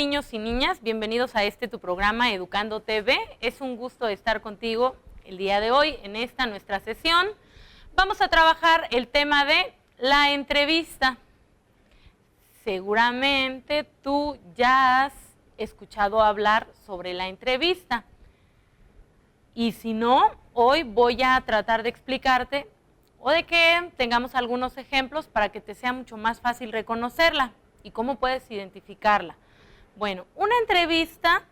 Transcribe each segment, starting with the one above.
niños y niñas? Bienvenidos a tu programa Educando TV. Es un gusto estar contigo el día de hoy en esta nuestra sesión. Vamos a trabajar el tema de la entrevista. Seguramente tú ya has escuchado hablar sobre la entrevista. Y si no, hoy voy a tratar de explicarte o de que tengamos algunos ejemplos para que te sea mucho más fácil reconocerla y cómo puedes identificarla. Bueno, una entrevista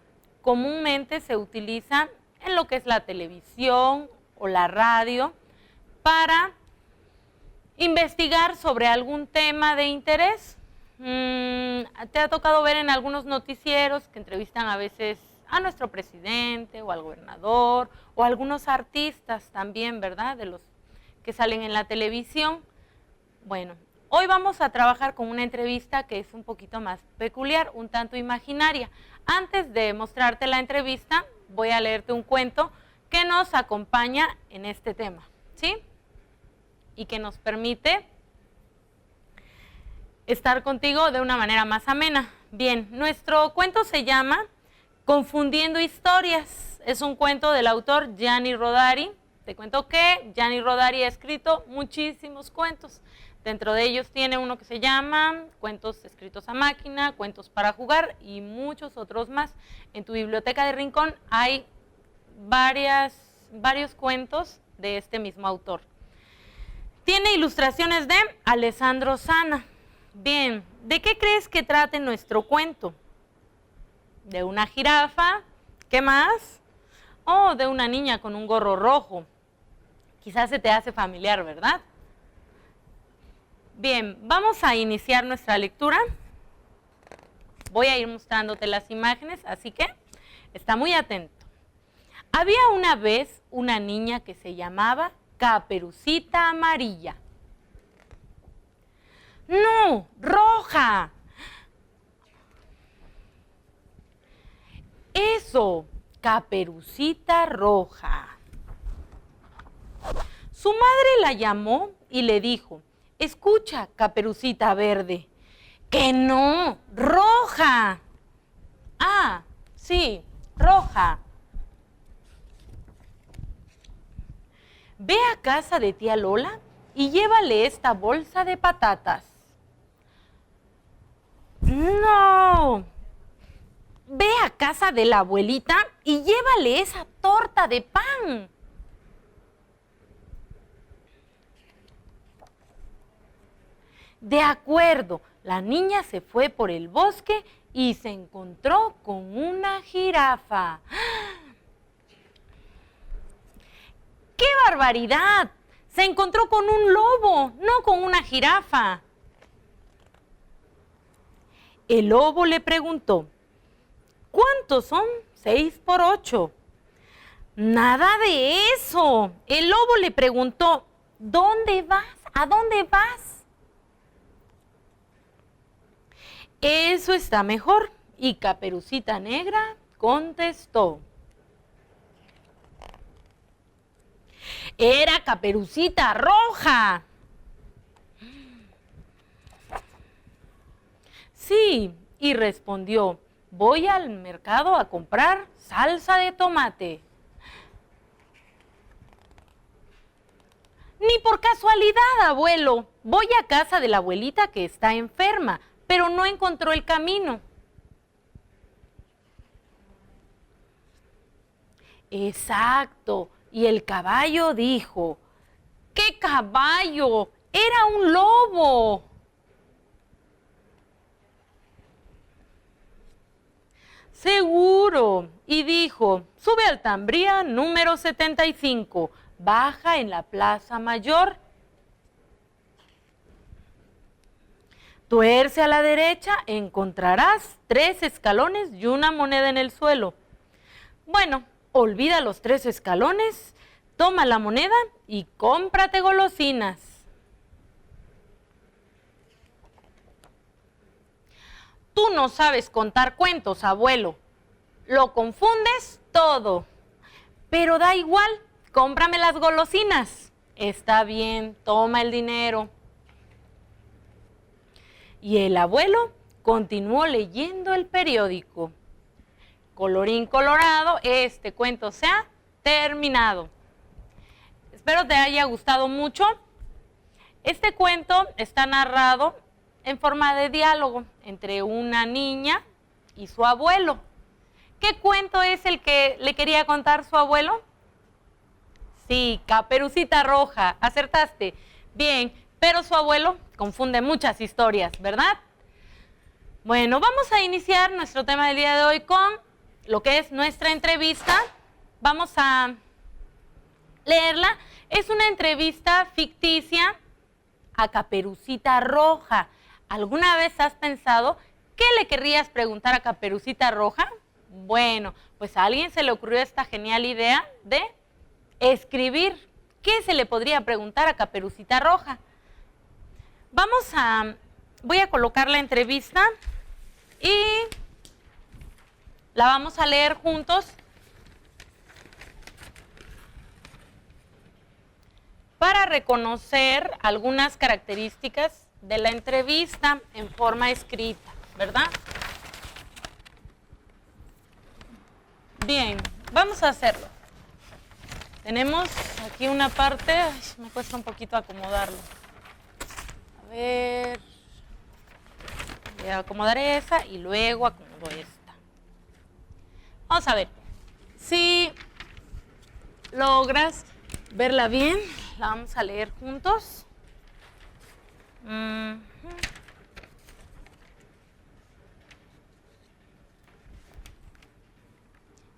comúnmente se utiliza en lo que es la televisión o la radio para investigar sobre algún tema de interés. Te ha tocado ver en algunos noticieros que entrevistan a veces a nuestro presidente o al gobernador o a algunos artistas también, ¿verdad? De los que salen en la televisión. Bueno, hoy vamos a trabajar con una entrevista que es un poquito más peculiar, un tanto imaginaria. Antes de mostrarte la entrevista, voy a leerte un cuento que nos acompaña en este tema, ¿sí? Y que nos permite estar contigo de una manera más amena. Bien, nuestro cuento se llama Confundiendo Historias. Es un cuento del autor Gianni Rodari. Te cuento que Gianni Rodari ha escrito muchísimos cuentos. Dentro de ellos tiene uno que se llama Cuentos escritos a máquina, Cuentos para jugar y muchos otros más. En tu biblioteca de Rincón hay varios cuentos de este mismo autor. Tiene ilustraciones de Alessandro Sana. Bien, ¿de qué crees que trate nuestro cuento? ¿De una jirafa? ¿Qué más? ¿O de una niña con un gorro rojo? Quizás se te hace familiar, ¿verdad? Bien, vamos a iniciar nuestra lectura. Voy a ir mostrándote las imágenes, así que está muy atento. Había una vez una niña que se llamaba Caperucita Amarilla. ¡No! ¡Roja! Eso, Caperucita Roja. Su madre la llamó y le dijo: escucha, Caperucita Verde, que no, roja. Ah, sí, roja. Ve a casa de tía Lola y llévale esta bolsa de patatas. No. Ve a casa de la abuelita y llévale esa torta de pan. De acuerdo, la niña se fue por el bosque y se encontró con una jirafa. ¡Qué barbaridad! Se encontró con un lobo, no con una jirafa. El lobo le preguntó: ¿cuántos son 6 por 8? Nada de eso. El lobo le preguntó: ¿dónde vas? ¿A dónde vas? Eso está mejor. Y Caperucita Negra contestó: era Caperucita Roja. Sí, y respondió: voy al mercado a comprar salsa de tomate. Ni por casualidad, abuelo. Voy a casa de la abuelita que está enferma, pero no encontró el camino. Exacto. Y el caballo dijo: ¿qué caballo? Era un lobo. Seguro. Y dijo: sube al tranvía número 75, baja en la Plaza Mayor. Tuerce a la derecha, encontrarás 3 escalones y una moneda en el suelo. Bueno, olvida los 3 escalones, toma la moneda y cómprate golosinas. Tú no sabes contar cuentos, abuelo. Lo confundes todo. Pero da igual, cómprame las golosinas. Está bien, toma el dinero. Y el abuelo continuó leyendo el periódico. Colorín colorado, este cuento se ha terminado. Espero te haya gustado mucho. Este cuento está narrado en forma de diálogo entre una niña y su abuelo. ¿Qué cuento es el que le quería contar su abuelo? Sí, Caperucita Roja, acertaste. Bien, pero su abuelo confunde muchas historias, ¿verdad? Bueno, vamos a iniciar nuestro tema del día de hoy con lo que es nuestra entrevista. Vamos a leerla. Es una entrevista ficticia a Caperucita Roja. ¿Alguna vez has pensado qué le querrías preguntar a Caperucita Roja? Bueno, pues a alguien se le ocurrió esta genial idea de escribir. ¿Qué se le podría preguntar a Caperucita Roja? Voy a colocar la entrevista y la vamos a leer juntos para reconocer algunas características de la entrevista en forma escrita, ¿verdad? Bien, vamos a hacerlo. Tenemos aquí una parte, ay, me cuesta un poquito acomodarlo. A ver, voy a acomodar esa y luego acomodo esta. Vamos a ver, si logras verla bien, la vamos a leer juntos.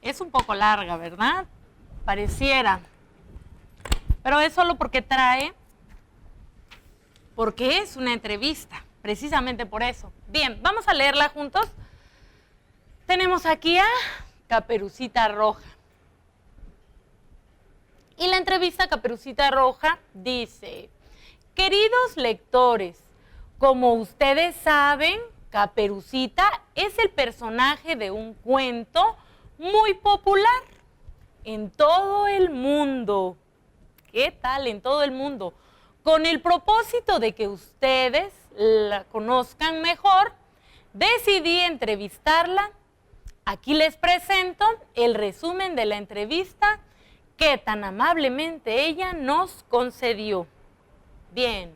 Es un poco larga, ¿verdad? Pareciera, pero es solo porque es una entrevista, precisamente por eso. Bien, vamos a leerla juntos. Tenemos aquí a Caperucita Roja. Y la entrevista a Caperucita Roja dice: queridos lectores, como ustedes saben, Caperucita es el personaje de un cuento muy popular en todo el mundo. ¿Qué tal? En todo el mundo. Con el propósito de que ustedes la conozcan mejor, decidí entrevistarla. Aquí les presento el resumen de la entrevista que tan amablemente ella nos concedió. Bien,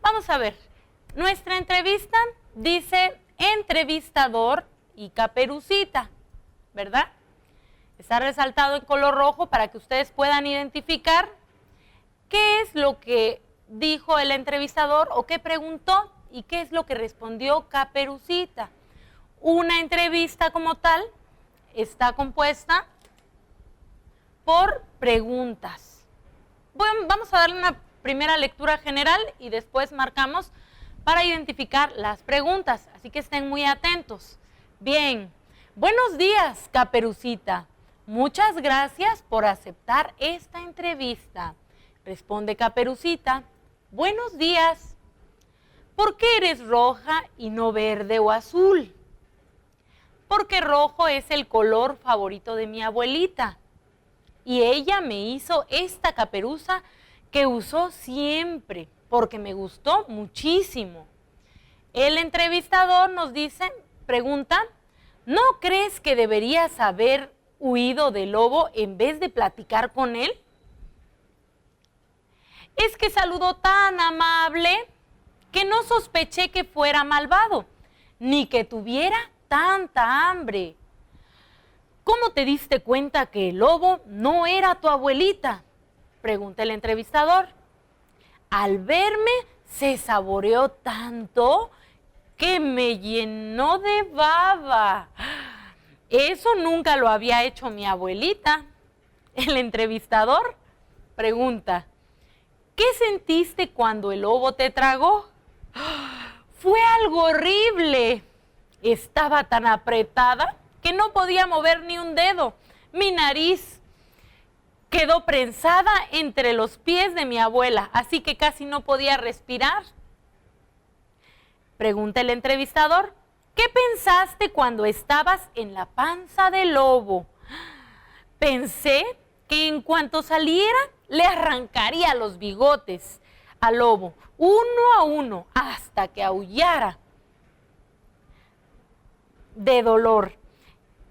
vamos a ver. Nuestra entrevista dice entrevistador y Caperucita, ¿verdad? Está resaltado en color rojo para que ustedes puedan identificar qué es lo que dijo el entrevistador o qué preguntó y qué es lo que respondió Caperucita. Una entrevista como tal está compuesta por preguntas. Bueno, vamos a darle una primera lectura general y después marcamos para identificar las preguntas, así que estén muy atentos. Bien, buenos días, Caperucita. Muchas gracias por aceptar esta entrevista. Responde Caperucita: buenos días. ¿Por qué eres roja y no verde o azul? Porque rojo es el color favorito de mi abuelita. Y ella me hizo esta caperuza que usó siempre, porque me gustó muchísimo. El entrevistador nos pregunta: ¿no crees que deberías haber huido del lobo en vez de platicar con él? Es que saludó tan amable que no sospeché que fuera malvado, ni que tuviera tanta hambre. ¿Cómo te diste cuenta que el lobo no era tu abuelita?, pregunta el entrevistador. Al verme se saboreó tanto que me llenó de baba. Eso nunca lo había hecho mi abuelita. El entrevistador pregunta: ¿qué sentiste cuando el lobo te tragó? Fue algo horrible. Estaba tan apretada que no podía mover ni un dedo. Mi nariz quedó prensada entre los pies de mi abuela, así que casi no podía respirar. Pregunta el entrevistador: ¿qué pensaste cuando estabas en la panza del lobo? Pensé que en cuanto saliera le arrancaría los bigotes al lobo, uno a uno, hasta que aullara. de dolor.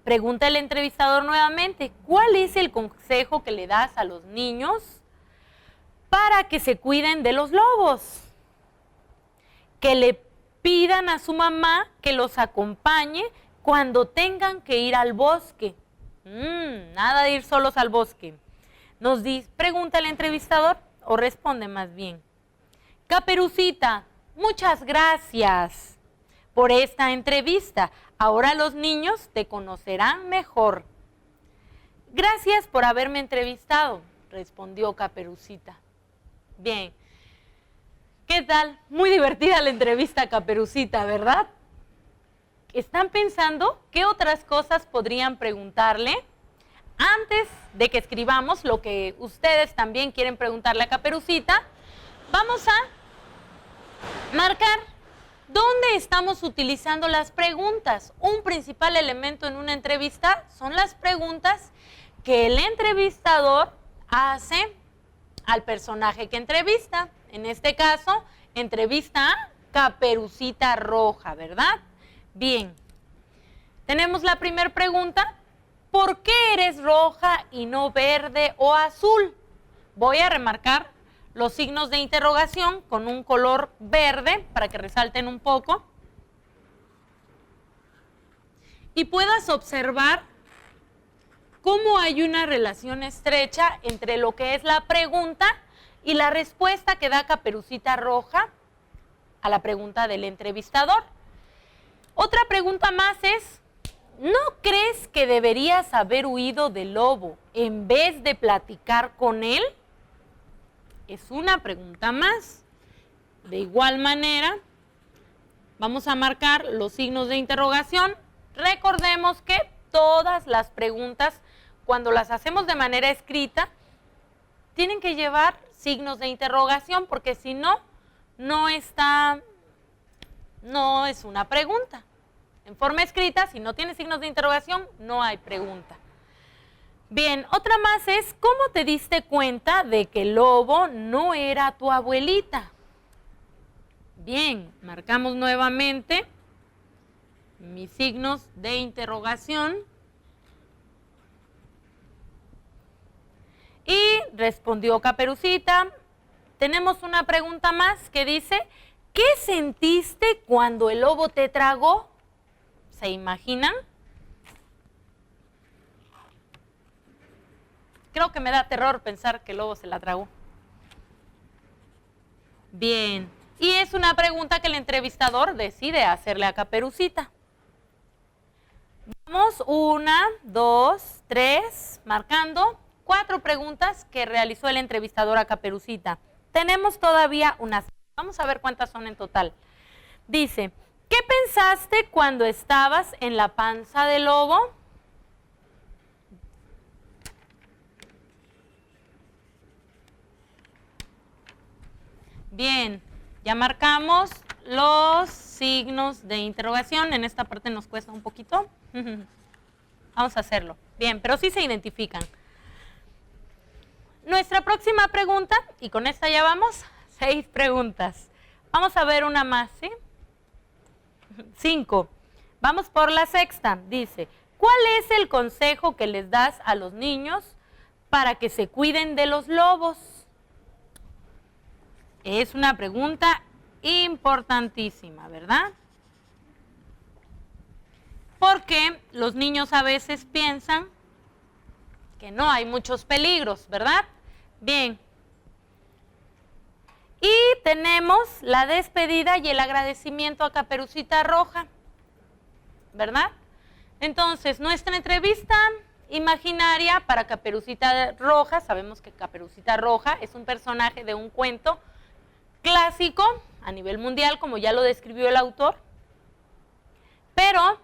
Pregunta el entrevistador nuevamente, ¿cuál es el consejo que le das a los niños para que se cuiden de los lobos? Que le pidan a su mamá que los acompañe cuando tengan que ir al bosque. Nada de ir solos al bosque. Pregunta el entrevistador, o responde más bien. Caperucita, muchas gracias por esta entrevista. Ahora los niños te conocerán mejor. Gracias por haberme entrevistado, respondió Caperucita. Bien. ¿Qué tal? Muy divertida la entrevista, Caperucita, ¿verdad? ¿Están pensando qué otras cosas podrían preguntarle? Antes de que escribamos lo que ustedes también quieren preguntarle a Caperucita, vamos a marcar dónde estamos utilizando las preguntas. Un principal elemento en una entrevista son las preguntas que el entrevistador hace al personaje que entrevista. En este caso, entrevista a Caperucita Roja, ¿verdad? Bien, tenemos la primera pregunta. ¿Por qué eres roja y no verde o azul? Voy a remarcar los signos de interrogación con un color verde para que resalten un poco. Y puedas observar cómo hay una relación estrecha entre lo que es la pregunta y la respuesta que da Caperucita Roja a la pregunta del entrevistador. Otra pregunta más es, ¿no crees que deberías haber huido del lobo en vez de platicar con él? Es una pregunta más. De igual manera, vamos a marcar los signos de interrogación. Recordemos que todas las preguntas, cuando las hacemos de manera escrita, tienen que llevar signos de interrogación, porque si no, no es una pregunta. En forma escrita, si no tiene signos de interrogación, no hay pregunta. Bien, otra más es, ¿cómo te diste cuenta de que el lobo no era tu abuelita? Bien, marcamos nuevamente mis signos de interrogación. Y respondió Caperucita. Tenemos una pregunta más que dice, ¿qué sentiste cuando el lobo te tragó? ¿Se imaginan? Creo que me da terror pensar que el lobo se la tragó. Bien, y es una pregunta que el entrevistador decide hacerle a Caperucita. Vamos, 1, 2, 3, marcando 4 preguntas que realizó el entrevistador a Caperucita. Tenemos todavía unas, vamos a ver cuántas son en total. Dice, ¿qué pensaste cuando estabas en la panza del lobo? Bien, ya marcamos los signos de interrogación. En esta parte nos cuesta un poquito. Vamos a hacerlo. Bien, pero sí se identifican. Nuestra próxima pregunta, y con esta ya vamos, 6 preguntas. Vamos a ver una más, ¿sí? 5. Vamos por la sexta. Dice, ¿cuál es el consejo que les das a los niños para que se cuiden de los lobos? Es una pregunta importantísima, ¿verdad? Porque los niños a veces piensan que no hay muchos peligros, ¿verdad? Bien. Y tenemos la despedida y el agradecimiento a Caperucita Roja, ¿verdad? Entonces, nuestra entrevista imaginaria para Caperucita Roja, sabemos que Caperucita Roja es un personaje de un cuento clásico a nivel mundial, como ya lo describió el autor, pero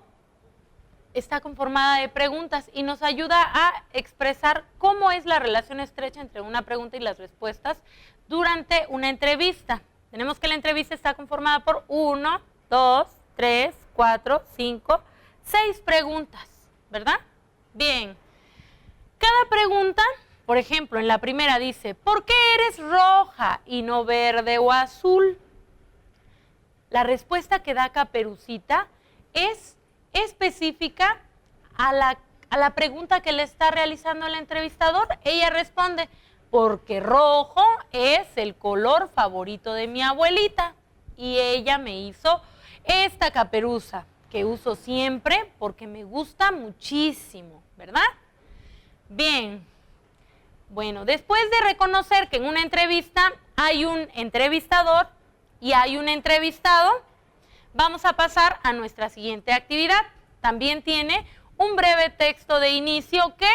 está conformada de preguntas y nos ayuda a expresar cómo es la relación estrecha entre una pregunta y las respuestas durante una entrevista. Tenemos que la entrevista está conformada por 1, 2, 3, 4, 5, 6 preguntas, ¿verdad? Bien. Cada pregunta, por ejemplo, en la primera dice, ¿por qué eres roja y no verde o azul? La respuesta que da Caperucita es específica a la pregunta que le está realizando el entrevistador. Ella responde, porque rojo es el color favorito de mi abuelita. Y ella me hizo esta caperuza que uso siempre porque me gusta muchísimo, ¿verdad? Bien, bueno, después de reconocer que en una entrevista hay un entrevistador y hay un entrevistado, vamos a pasar a nuestra siguiente actividad. También tiene un breve texto de inicio que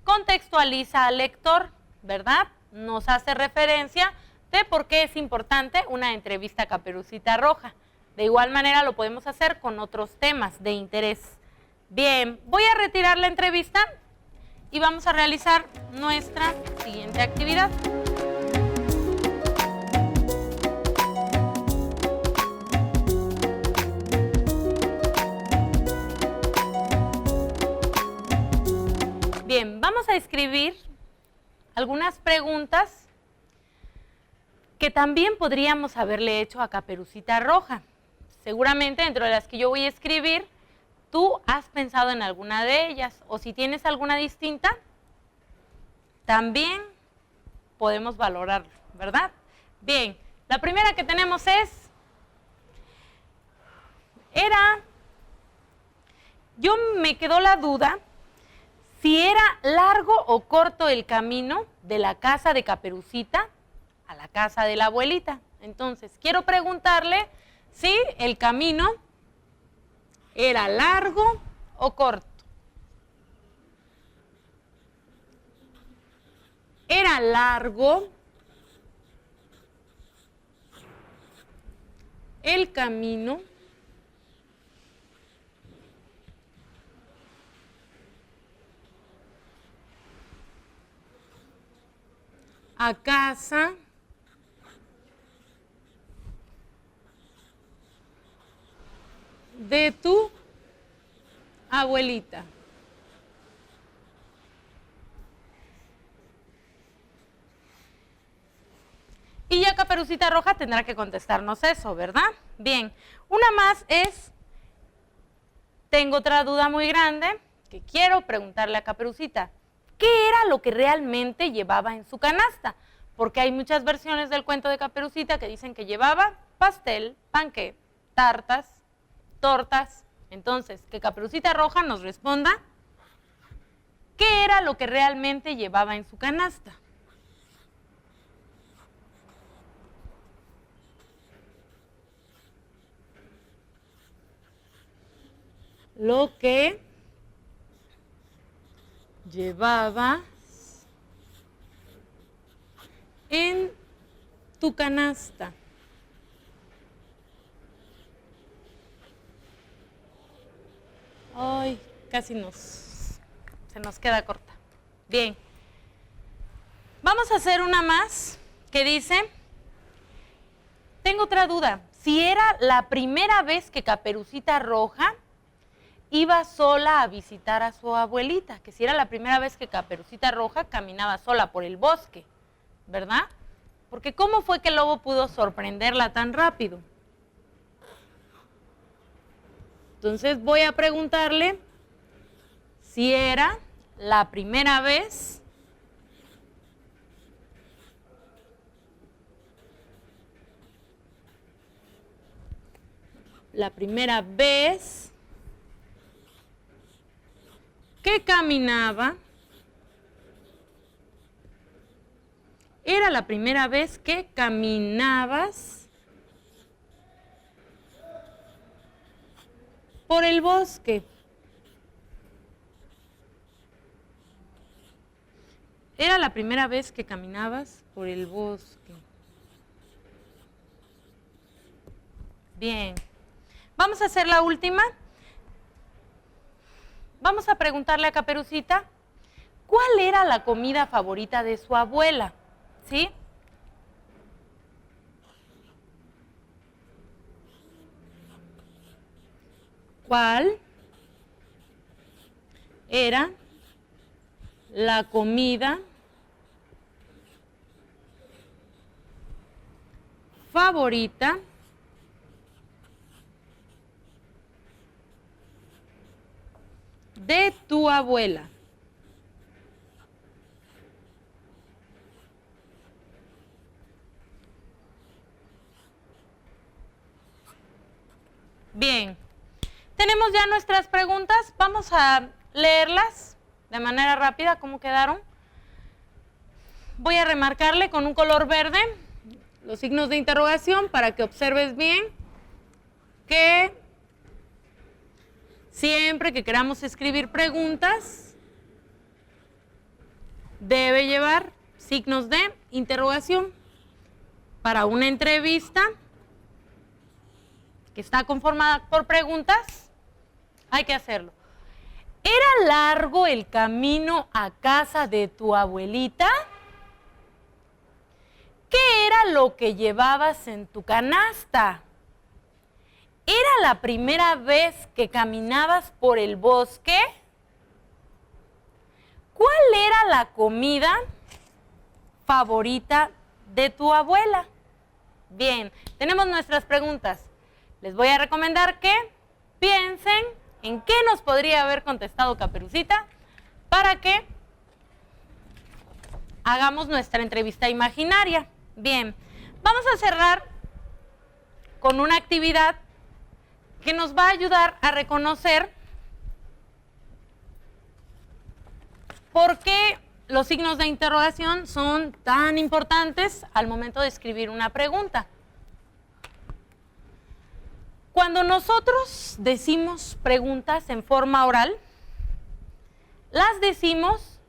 contextualiza al lector, ¿verdad? Nos hace referencia de por qué es importante una entrevista a Caperucita Roja. De igual manera lo podemos hacer con otros temas de interés. Bien, voy a retirar la entrevista y vamos a realizar nuestra siguiente actividad. Bien, vamos a escribir algunas preguntas que también podríamos haberle hecho a Caperucita Roja. Seguramente dentro de las que yo voy a escribir, tú has pensado en alguna de ellas, o si tienes alguna distinta, también podemos valorarlo, ¿verdad? Bien, la primera que tenemos es, yo me quedó la duda si era largo o corto el camino de la casa de Caperucita a la casa de la abuelita. Entonces, quiero preguntarle si el camino era largo o corto. Era largo el camino a casa de tu abuelita. Y ya Caperucita Roja tendrá que contestarnos eso, ¿verdad? Bien, una más es, tengo otra duda muy grande que quiero preguntarle a Caperucita. ¿Qué era lo que realmente llevaba en su canasta? Porque hay muchas versiones del cuento de Caperucita que dicen que llevaba pastel, panqué, tartas, tortas. Entonces, que Caperucita Roja nos responda qué era lo que realmente llevaba en su canasta. Lo que llevaba en tu canasta. Ay, casi se nos queda corta. Bien. Vamos a hacer una más que dice, tengo otra duda, si era la primera vez que Caperucita Roja iba sola a visitar a su abuelita, que si era la primera vez que Caperucita Roja caminaba sola por el bosque, ¿verdad? Porque ¿cómo fue que el lobo pudo sorprenderla tan rápido? Entonces voy a preguntarle si era la primera vez que caminaba, era la primera vez que caminabas por el bosque. Era la primera vez que caminabas por el bosque. Bien. Vamos a hacer la última. Vamos a preguntarle a Caperucita, ¿cuál era la comida favorita de su abuela? ¿Sí? ¿Cuál era la comida favorita de tu abuela. Bien, tenemos ya nuestras preguntas, vamos a leerlas de manera rápida, ¿cómo quedaron? Voy a remarcarle con un color verde los signos de interrogación para que observes bien que siempre que queramos escribir preguntas debe llevar signos de interrogación. Para una entrevista que está conformada por preguntas, hay que hacerlo. ¿Era largo el camino a casa de tu abuelita? ¿Qué era lo que llevabas en tu canasta? ¿Era la primera vez que caminabas por el bosque? ¿Cuál era la comida favorita de tu abuela? Bien, tenemos nuestras preguntas. Les voy a recomendar que piensen en qué nos podría haber contestado Caperucita para que hagamos nuestra entrevista imaginaria. Bien, vamos a cerrar con una actividad que nos va a ayudar a reconocer por qué los signos de interrogación son tan importantes al momento de escribir una pregunta. Cuando nosotros decimos preguntas en forma oral, las decimos,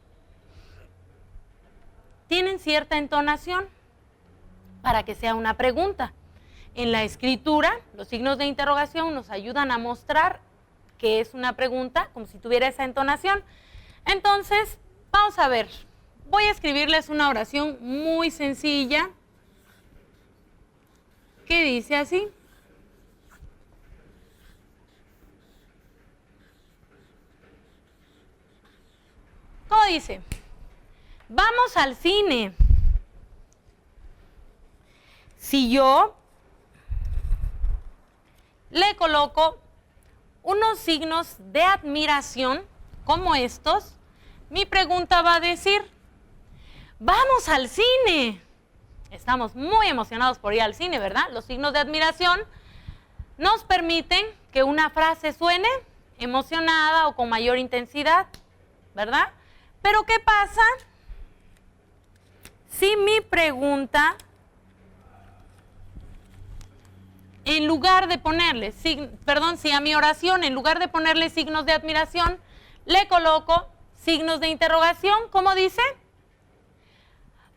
tienen cierta entonación para que sea una pregunta. En la escritura, los signos de interrogación nos ayudan a mostrar que es una pregunta, como si tuviera esa entonación. Entonces, vamos a ver. Voy a escribirles una oración muy sencilla que dice así. ¿Cómo dice? Vamos al cine. Si yo le coloco unos signos de admiración como estos, mi pregunta va a decir, ¡vamos al cine! Estamos muy emocionados por ir al cine, ¿verdad? Los signos de admiración nos permiten que una frase suene emocionada o con mayor intensidad, ¿verdad? Pero ¿qué pasa si mi pregunta, en lugar de ponerle, si a mi oración, en lugar de ponerle signos de admiración, le coloco signos de interrogación? ¿Cómo dice?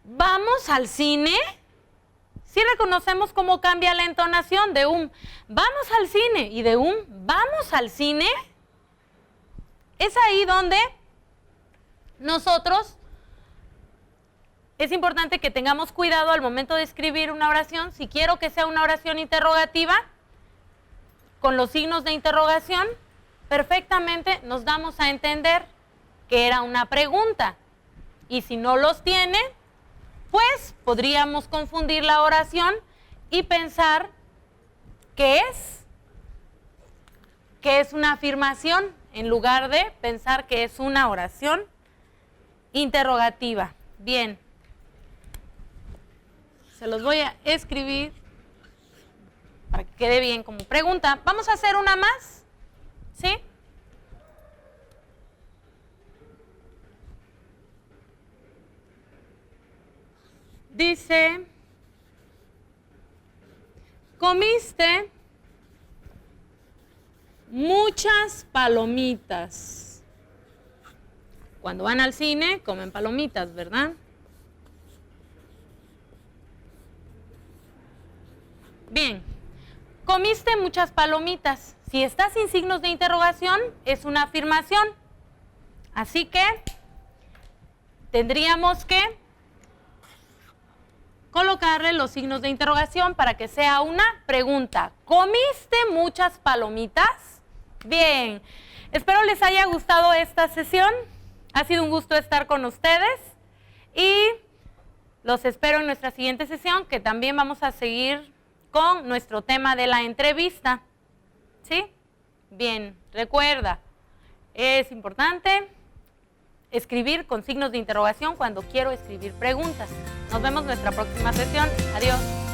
¿Vamos al cine? Si reconocemos cómo cambia la entonación de un vamos al cine y de un vamos al cine, es ahí donde nosotros es importante que tengamos cuidado al momento de escribir una oración. Si quiero que sea una oración interrogativa, con los signos de interrogación, perfectamente nos damos a entender que era una pregunta. Y si no los tiene, pues podríamos confundir la oración y pensar que es una afirmación, en lugar de pensar que es una oración interrogativa. Bien. Se los voy a escribir para que quede bien como pregunta. Vamos a hacer una más, ¿sí? Dice, comiste muchas palomitas. Cuando van al cine, comen palomitas, ¿verdad? Bien, comiste muchas palomitas. Si está sin signos de interrogación, es una afirmación. Así que tendríamos que colocarle los signos de interrogación para que sea una pregunta. ¿Comiste muchas palomitas? Bien, espero les haya gustado esta sesión. Ha sido un gusto estar con ustedes y los espero en nuestra siguiente sesión, que también vamos a seguir con nuestro tema de la entrevista. ¿Sí? Bien, recuerda, Es importante escribir con signos de interrogación cuando quiero escribir preguntas. Nos vemos en nuestra próxima sesión. Adiós.